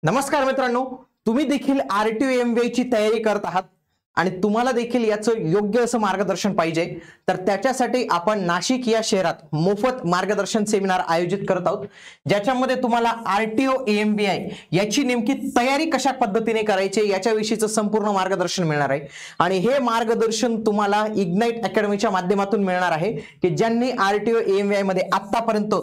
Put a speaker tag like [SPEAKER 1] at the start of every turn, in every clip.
[SPEAKER 1] नमस्कार मित्रांनो, तुम्ही देखील आरटीओ एमबीए ची तयारी करत आहात आणि तुम्हाला देखील याचं योग्य असं मार्गदर्शन पाहिजे, तर त्याच्यासाठी आपण नाशिक या शहरात मोफत मार्गदर्शन सेमिनार आयोजित करत आहोत, ज्याच्यामध्ये तुम्हाला आरटीओ एमबीए याची नेमकी तयारी कशा पद्धतीने करायची याच्याविषयीचं संपूर्ण मार्गदर्शन मिळणार आहे। आणि हे मार्गदर्शन तुम्हाला इग्नाइट अकॅडमीच्या माध्यमातून मिळणार आहे, की ज्यांनी आरटीओ एमबीए मध्ये आतापर्यंत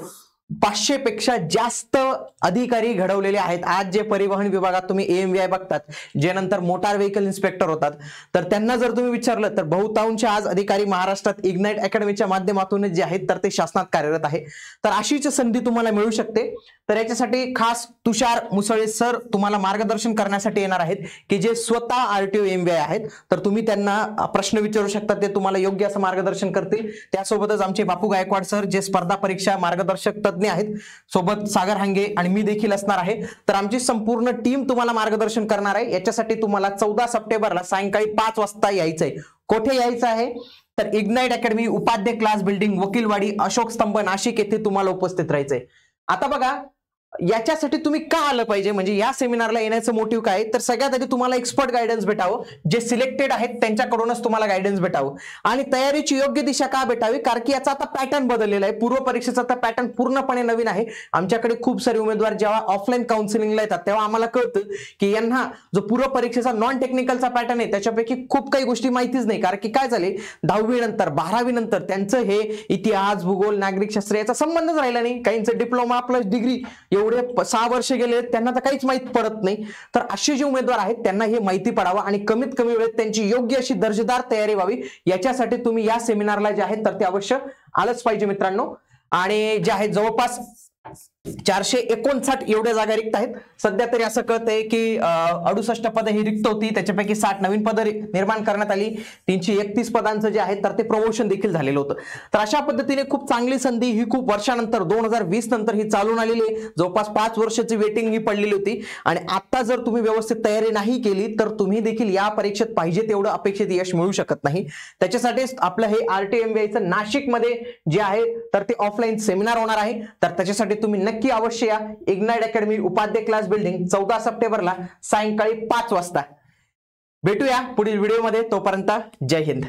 [SPEAKER 1] 500 पेक्षा जास्त अधिकारी घडवलेले आहेत। आज जे परिवहन विभागात तुम्ही एएमव्हीआय बघतात, जे नंतर मोटार व्हेकल इन्स्पेक्टर होतात, तर त्यांना जर तुम्ही विचारलं तर बहुतांश आज अधिकारी महाराष्ट्रात इग्नाइट अकॅडमीच्या माध्यमातून जे आहेत तर ते शासनात कार्यरत आहे। तर अशीच संधी तुम्हाला मिळू शकते। तर याच्यासाठी खास तुषार मुसळे सर तुम्हाला मार्गदर्शन करण्यासाठी येणार आहेत, की जे स्वतः आरटीओ एमबीए आहेत। तर तुम्ही त्यांना प्रश्न विचारू शकता, ते तुम्हाला योग्य असं मार्गदर्शन करतील। त्यासोबतच आमचे बापू गायकवाड सर जे स्पर्धा परीक्षा मार्गदर्शक तज्ञ आहेत, सोबत सागर हांगे आणि मी देखील असणार आहे। तर आमची संपूर्ण टीम तुम्हाला मार्गदर्शन करणार आहे। याच्यासाठी तुम्हाला 14 सप्टेंबरला सायंकाळी 5 वाजता यायचंय। कुठे यायचं आहे तर Ignite Academy, Upadhye class building, Vakilwadi, Ashok Stambh, Nashik येथे तुम्हाला उपस्थित राहायचंय। आता बघा, याच्यासाठी तुम्ही का आलं पाहिजे, म्हणजे या सेमिनारला येण्याचं मोटिव्ह काय, तर सगळ्यात आधी तुम्हाला एक्सपर्ट गायडन्स भेटावं, जे सिलेक्टेड आहेत त्यांच्याकडूनच तुम्हाला गायडन्स भेटावं। आणि तयारीची योग्य दिशा का भेटावी, कारण की याचा आता पॅटर्न बदललेला आहे। पूर्व परीक्षेचा आता पॅटर्न पूर्णपणे नवीन आहे। आमच्याकडे खूप सारे उमेदवार जेव्हा ऑफलाईन काउन्सिलिंगला येतात तेव्हा आम्हाला कळतं की यांना जो पूर्व परीक्षेचा नॉन टेक्निकलचा पॅटर्न आहे त्याच्यापैकी खूप काही गोष्टी माहितीच नाही। कारण की काय झाले, 10वी नंतर 12वी नंतर त्यांचं हे इतिहास, भूगोल, नागरिक शास्त्र याचा संबंधच राहिला नाही। काहींचं डिप्लोमा प्लस डिग्री एवढे 6 वर्ष गेले, त्यांना तर काहीच माहित पडत नाही। तर असे जे उमेदवार आहेत त्यांना हे माहिती पडावं आणि कमीत कमी वेळेत त्यांची योग्य अशी दर्जेदार तयारी व्हावी, याच्यासाठी तुम्ही या सेमिनारला जे आहेत तर ते अवश्य आलंच पाहिजे मित्रांनो। आणि जे आहेत जवळपास 459 एवढ्या जागा रिक्त आहेत। सध्या तरी असं कळतंय की 68 पदं ही रिक्त होती, त्याच्यापैकी 60 नवीन पदं निर्माण करण्यात आली। 331 पदांचं जे आहे तर ते प्रमोशन देखील झालेलं होतं। तर अशा पद्धतीने खूप चांगली संधी ही खूप वर्षानंतर 2020 नंतर ही चालून आलेली आहे। जवळपास 5 वर्षाची वेटिंग ही पडलेली होती आणि आता जर तुम्ही व्यवस्थित तयारी नाही केली तर तुम्ही देखील या परीक्षेत पाहिजे तेवढं अपेक्षित यश मिळू शकत नाही। त्याच्यासाठी आपलं हे आरटीओ एमबीएचं नाशिकमध्ये जे आहे तर ते ऑफलाईन सेमिनार होणार आहे। तर त्याच्यासाठी तुम्ही नक्की अवश्य या। Ignite Academy, Upadhye class building, 14 सप्टेंबरला सायंकाळी 5 वाजता भेटूया पुढील व्हिडिओमध्ये। तोपर्यंत जय हिंद।